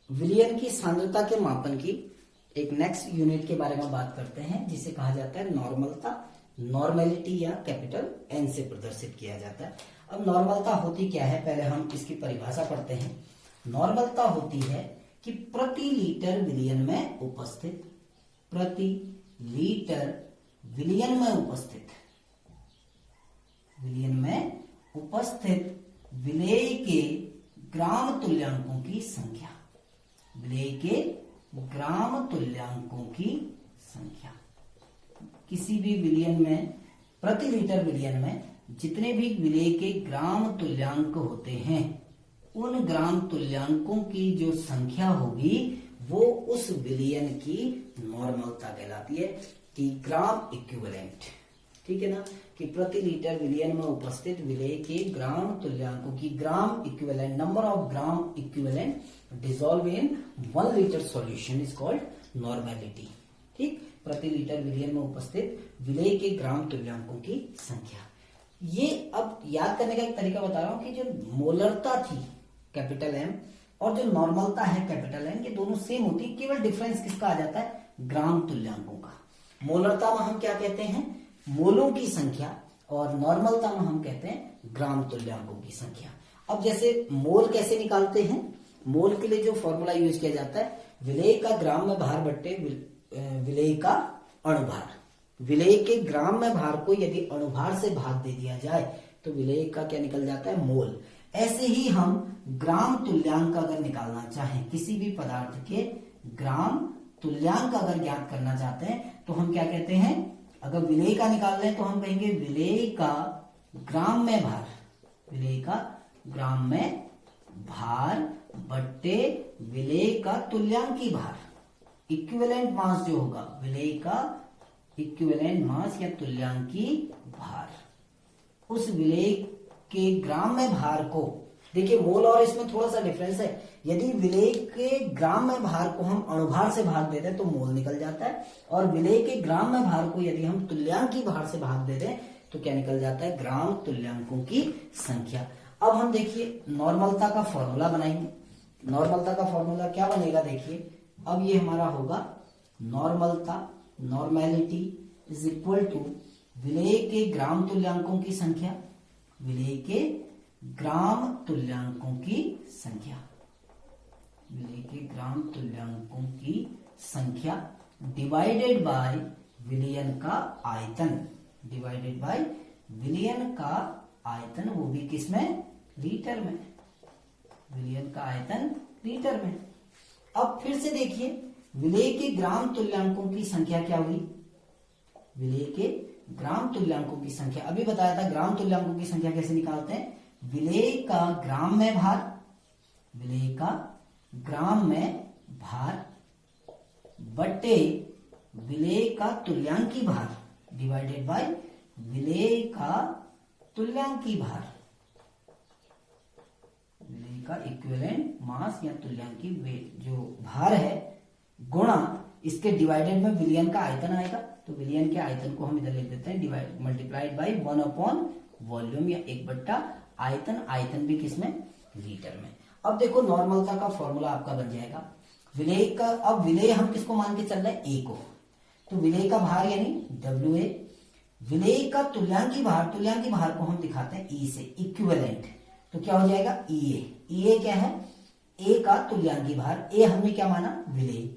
विलयन की सांद्रता के मापन की एक नेक्स्ट यूनिट के बारे में बात करते हैं, जिसे कहा जाता है नॉर्मलता। नॉर्मेलिटी या कैपिटल एन से प्रदर्शित किया जाता है। अब नॉर्मलता होती क्या है, पहले हम इसकी परिभाषा पढ़ते हैं। नॉर्मलता होती है कि प्रति लीटर विलयन में उपस्थित, प्रति लीटर विलयन में उपस्थित, विलयन में उपस्थित विलेय के ग्राम तुल्यांकों की संख्या, विलेय के ग्राम तुल्यांकों की संख्या। किसी भी विलयन में, प्रति लीटर विलयन में जितने भी विलेय के ग्राम तुल्यांक होते हैं, उन ग्राम तुल्यांकों की जो संख्या होगी वो उस विलयन की नॉर्मलता कहलाती है, कि ग्राम इक्विवेलेंट। ठीक है ना, कि प्रति लीटर विलयन में उपस्थित विलेय के ग्राम तुल्यांकों की, gram equivalent, number of gram equivalent dissolve in 1 litre solution is called normality. ठीक, प्रति लीटर विलयन में उपस्थित विलेय के ग्राम तुल्यांकों की संख्या। ये अब याद करने का एक तरीका बता रहा हूं कि जो मोलरता थी कैपिटल एम और जो नॉर्मलता है कैपिटल एन, ये दोनों सेम होती है, केवल डिफरेंस किसका आ जाता है, ग्राम तुल्यांकों का। मोलरता में हम क्या कहते हैं, मोलों की संख्या, और नॉर्मलता में हम कहते हैं ग्राम तुल्यांकों की संख्या। अब जैसे मोल कैसे निकालते हैं, मोल के लिए जो फॉर्मूला यूज किया जाता है, विलेय का ग्राम में भार बट्टे विलेय का अणुभार। विलेय के ग्राम में भार को यदि अणुभार से भाग दे दिया जाए तो विलेय का क्या निकल जाता है, मोल। ऐसे ही हम ग्राम तुल्यांक अगर निकालना चाहें, किसी भी पदार्थ के ग्राम तुल्यांक अगर ज्ञात करना चाहते हैं तो हम क्या कहते हैं, अगर विलेय का निकाल रहे हैं तो हम कहेंगे विलेय का ग्राम में भार, विलेय का ग्राम में भार बट्टे विलेय का तुल्यांकी भार। इक्विवेलेंट मास जो होगा, विलेय का इक्विवेलेंट मास या तुल्यांकी भार, उस विलेय के ग्राम में भार को, देखिए मोल और इसमें थोड़ा सा डिफरेंस है। यदि विलेय के ग्राम में भार को हम अणुभार से भाग देते हैं तो मोल निकल जाता है, और विलेय के ग्राम में भार को यदि हम तुल्यांकी भार से भाग देते हैं तो क्या निकल जाता है, ग्राम तुल्यांकों की संख्या। अब हम देखिए नॉर्मलता का फॉर्मूला बनाएंगे। नॉर्मलता का फॉर्मूला क्या बनेगा, देखिए अब ये हमारा होगा नॉर्मलता, नॉर्मेलिटी इज इक्वल टू विलेय के ग्राम तुल्यांकों की संख्या, विलेय के ग्राम तुल्यांकों की संख्या, विलेय के ग्राम तुल्यांकों की संख्या डिवाइडेड बाय विलयन का आयतन, डिवाइडेड बाय विलयन का आयतन, वो भी किसमें, लीटर में, विलयन का आयतन लीटर में। अब फिर से देखिए विलेय के ग्राम तुल्यांकों की संख्या क्या हुई, विलेय के ग्राम तुल्यांकों की संख्या, अभी बताया था ग्राम तुल्यांकों की संख्या कैसे निकालते हैं, विलेय का ग्राम में भार, विलेय का ग्राम में भार बट्टे विलेय का तुल्यांकी भार डिवाइडेड बाय विलेय का तुल्यांकी भार, विलेय का इक्विवेलेंट मास या तुल्यांकी वेट जो भार है, गुणा इसके डिवाइडेड में विलयन का आयतन आएगा, तो विलयन के आयतन को हम इधर लिख देते हैं divide multiplied by 1 upon volume या 1 बट्टा आयतन, आयतन भी किसमें, लीटर में। अब देखो नॉर्मलता का फॉर्मूला आपका बन जाएगा विलेय का। अब विलेय हम किसको मान के चल रहे हैं, ए को, तो विलेय का भार यानी WA, विलेय का तुल्यांकी भार, तुल्यांकी भार को हम दिखाते हैं ई से, इक्विवेलेंट, तो क्या हो जाएगा EA। EA क्या है, ए का तुल्यांकी भार, ए हमने क्या माना, विलेय,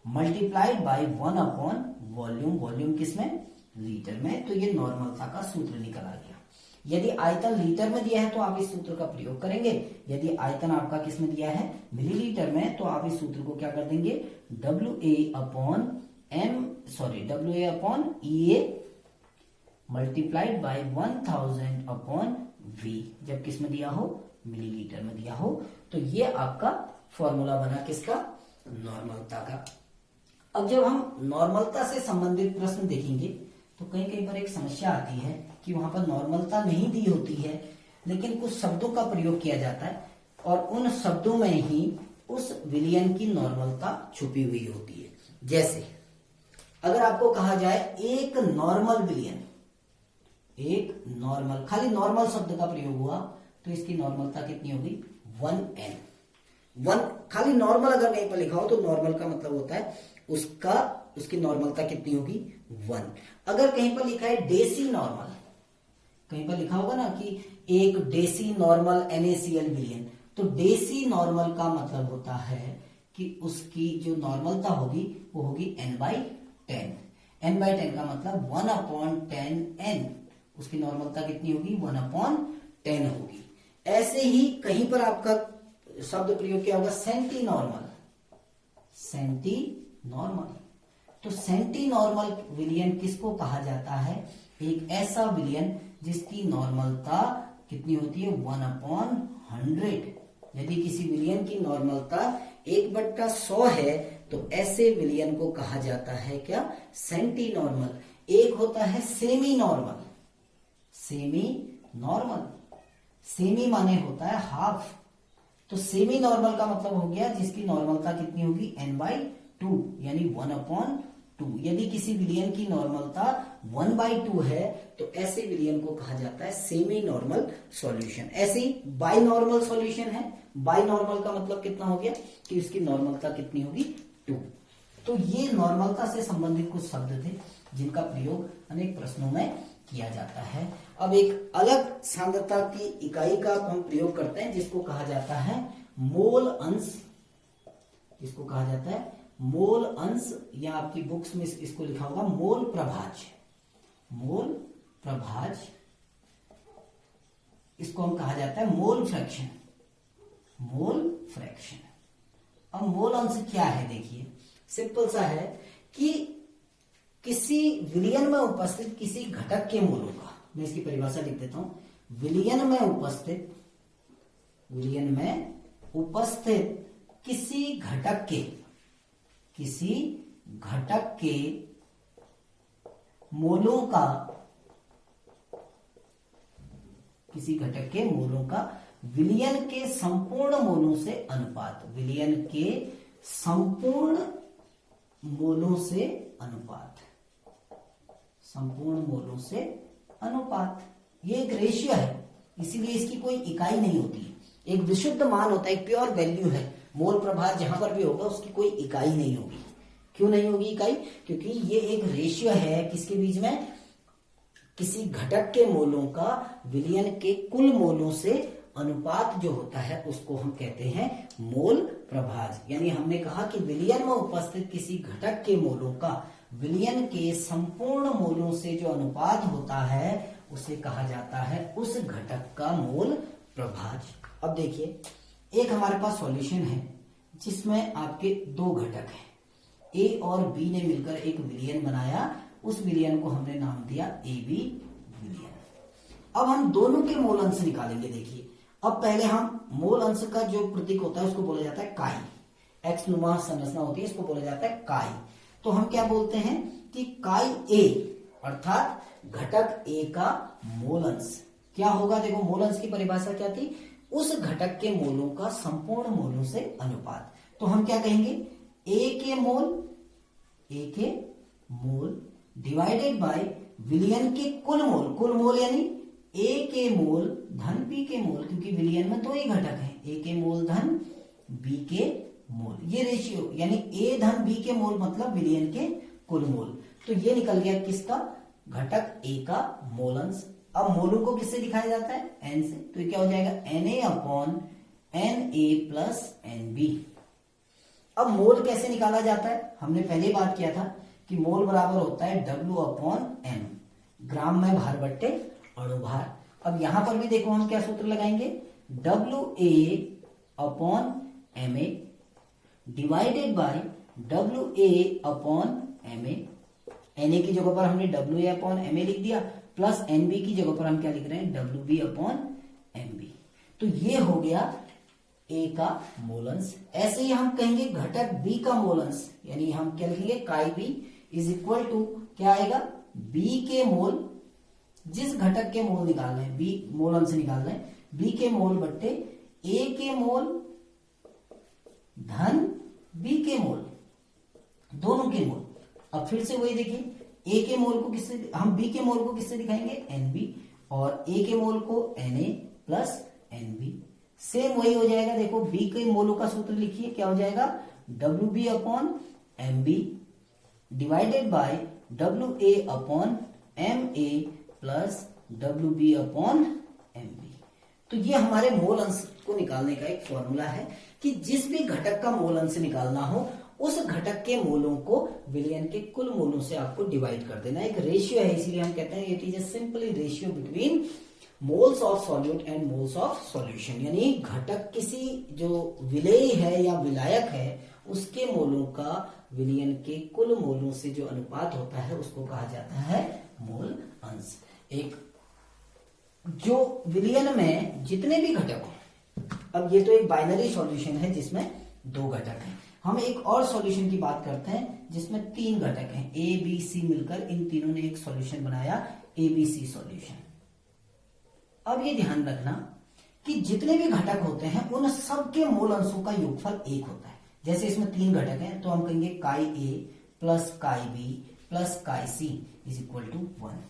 multiplied by 1 upon volume, volume किसमें, लीटर में। तो ये नॉर्मलता का सूत्र निकल आ गया। यदि आयतन लीटर में दिया है तो आप इस सूत्र का प्रयोग करेंगे, यदि आयतन आपका किसमें दिया है, मिलीलीटर में, तो आप इस सूत्र को क्या कर देंगे, WA upon EA multiplied by 1000 upon V, जब किसमें दिया हो, मिलीलीटर में दिया हो। तो ये आपका फॉर्मूला बना किसका, नॉर्मलता का। अब जब हम नॉर्मलता से संबंधित प्रश्न देखेंगे तो कहीं कहीं पर एक समस्या आती है कि वहां पर नॉर्मलता नहीं दी होती है, लेकिन कुछ शब्दों का प्रयोग किया जाता है और उन शब्दों में ही उस विलयन की नॉर्मलता छुपी हुई होती है। जैसे अगर आपको कहा जाए एक नॉर्मल विलयन, एक नॉर्मल, खाली नॉर्मल शब्द का प्रयोग हुआ तो इसकी नॉर्मलता कितनी होगी, 1n। 1 खाली नॉर्मल अगर कहीं पर लिखा हो तो नॉर्मल का मतलब होता है उसकी नॉर्मलता कितनी होगी 1। अगर कहीं पर लिखा है डेसी नॉर्मल, कहीं पर लिखा होगा ना कि एक डेसी नॉर्मल NaCl विलयन, तो डेसी नॉर्मल का मतलब होता है कि उसकी जो नॉर्मलता होगी वो होगी n/10। n/10 का मतलब 1/10n, उसकी नॉर्मलता कितनी होगी 1/10 होगी। ऐसे ही कहीं पर आपका शब्द प्रयोग किया होगा सेंटी नॉर्मल, सेंटी नॉर्मल। तो सेंटी नॉर्मल विलयन किसको कहा जाता है? एक ऐसा विलयन जिसकी नॉर्मलता कितनी होती है 1/100। यदि किसी विलयन की नॉर्मलता 1/100 है तो ऐसे विलयन को कहा जाता है क्या? Centi normal. एक होता है semi normal, semi normal, semi माने होता है हाफ। तो सेमी नॉर्मल का मतलब हो गया जिसकी नॉर्मलता कितनी होगी n/2 यानी 1/2। यदि किसी विलयन की नॉर्मलता 1/2 है तो ऐसे विलयन को कहा जाता है सेमी नॉर्मल सॉल्यूशन। ऐसे ही बाई नॉर्मल सॉल्यूशन है। बाई नॉर्मल का मतलब कितना हो गया कि उसकी नॉर्मलता कितनी होगी 2। तो ये नॉर्मलता से संबंधित कुछ शब्द थे जिनका प्रयोग अनेक प्रश्नों में किया जाता है। अब एक अलग सांद्रता की इकाई का हम प्रयोग करते हैं जिसको कहा जाता है मोल अंश। इसको कहा जाता है मोल अंश, या आपकी बुक्स में इसको लिखा होगा मोल प्रभाज। मोल प्रभाज, इसको हम कहा जाता है मोल फ्रैक्शन, मोल फ्रैक्शन। अब मोल अंश क्या है? देखिए सिंपल सा है कि किसी विलयन में उपस्थित किसी घटक के मोलों का, मैं इसकी परिभाषा लिख देता हूं। विलयन में उपस्थित किसी घटक के मोलों का, किसी घटक के मोलों का विलयन के संपूर्ण मोलों से अनुपात, विलयन के संपूर्ण मोलों से अनुपात, संपूर्ण मोलों से अनुपात। ये एक रेशियो है, इसीलिए इसकी कोई इकाई नहीं होती है, एक विशुद्ध मान होता है, एक प्योर वैल्यू है। मोल प्रभार जहां पर भी होगा उसकी कोई इकाई नहीं होगी। क्यों नहीं होगी इकाई? क्योंकि ये एक रेशियो है किसके बीच में? किसी घटक के मोलों का विलयन के कुल मोलों से अनुपात जो होता है उसको हम कहते हैं मोल प्रभाज। यानी हमने कहा कि विलयन में उपस्थित किसी घटक के मोलों का विलयन के संपूर्ण मोलों से जो अनुपात होता है उसे कहा जाता है उस घटक का मोल प्रभाज। अब देखिए एक हमारे पास सॉल्यूशन है जिसमें आपके दो घटक हैं, ए और बी ने मिलकर एक विलयन बनाया। उस विलयन को हमने नाम दिया AB विलयन। अब हम दोनों के मोल अंश निकालेंगे। देखिए अब पहले हम मोल अंश का जो प्रतीक होता है उसको बोला जाता है काई। एक्स नुमा संरचना होती है, इसको बोला जाता है काई। तो हम क्या बोलते हैं कि काई ए अर्थात घटक ए का मोल अंश क्या होगा? देखो मोल अंश की परिभाषा क्या थी? उस घटक के मोलों का संपूर्ण मोलों से अनुपात। तो हम क्या कहेंगे? ए के मोल डिवाइडेड बाय विलयन के कुल मोल। कुल मोल यानी ए के मोल धन बी के मोल, क्योंकि विलयन में दो ही घटक हैं, ए के मोल धन बी के मोल। ये रेशियो यानी ए धन बी के मोल मतलब विलयन के कुल मोल। तो ये निकल गया किसका? घटक ए का मोल अंश। अब मोलों को किससे दिखाया जाता है? एन से। तो ये क्या हो जाएगा? Na/Na plus Nb। अब मोल कैसे निकाला जाता है? हमने पहले बात किया था कि मोल बराबर होता है W/m, ग्राम में भार बट्टे अणु भार। अब यहां पर भी देखो हम क्या सूत्र लगाएंगे? WA/ma divided by WA/ma। Na की जगह पर हमने WA/ma लिख दिया, प्लस Nb की जगह पर हम क्या लिख रहे हैं? WB/mb। तो ये हो गया ए का मोल अंश। ऐसे ही हम कहेंगे घटक बी का मोल अंश, यानी हम क्या लिखेंगे? काई बी इज इक्वल टू क्या आएगा? बी के मोल, जिस घटक के मोल निकाल रहे हैं, बी मोल अंश निकाल रहे हैं, बी के मोल बट्टे ए के मोल धन बी के मोल, दोनों के मोल। अब फिर से वही देखिए, ए के मोल को किससे, हम बी के मोल को किससे दिखाएंगे? Nb, और ए के मोल को Na प्लस Nb। सेम वही हो जाएगा, देखो बी के मोलों का सूत्र लिखिए, क्या हो जाएगा, WB upon MB divided by WA upon MA plus WB upon MB। तो ये हमारे मोल अंश को निकालने का एक फॉर्मूला है कि जिस भी घटक का मोल अंश निकालना हो उस घटक के मोलों को विलयन के कुल मोलों से आपको डिवाइड कर देना। एक रेशियो है, इसीलिए हम कहते हैं it is a simply ratio between moles of solute and moles of solution, यानी घटक किसी जो विलेय है या विलायक है उसके मोलों का विलयन के कुल मोलों से जो अनुपात होता है उसको कहा जाता है मोल अंश। एक जो विलयन में जितने भी घटक हो, अब ये तो एक बाइनरी सॉल्यूशन है जिसमें 2 घटक हैं, हम एक और सॉल्यूशन की बात करते हैं जिसमें 3 घटक हैं, A B C मिलकर इन तीनों ने एक सॉल्यूशन बनाया ABC सॉल्यूशन। अब ये ध्यान रखना कि जितने भी घटक होते हैं उन सबके मोल अंशों का योगफल 1 होता है। जैसे इसमें 3 घटक हैं तो हम कहेंगे chi A plus chi B plus chi C is equal to 1।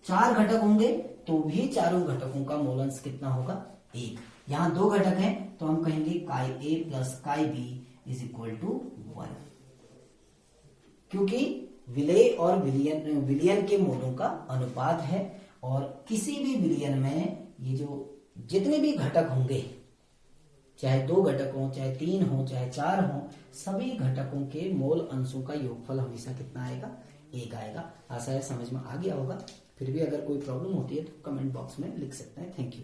4 घटक होंगे तो भी चारों घटकों का मोल अंश कितना होगा, 1। यहां 2 घटक हैं तो हम कहेंगे chi A plus chi B is equal to 1, क्योंकि विलेय और विलयन के मोलों का अनुपात है। और किसी भी विलयन में ये जो जितने भी घटक होंगे, चाहे 2 घटक हो, चाहे 3 हो, चाहे 4 हो, सभी घटकों के मोल अंशों का योगफल हमेशा कितना आएगा, 1 आएगा। आशा है समझ में आ गया होगा। फिर भी अगर कोई प्रॉब्लम होती है तो कमेंट बॉक्स में लिख सकते हैं। Thank you.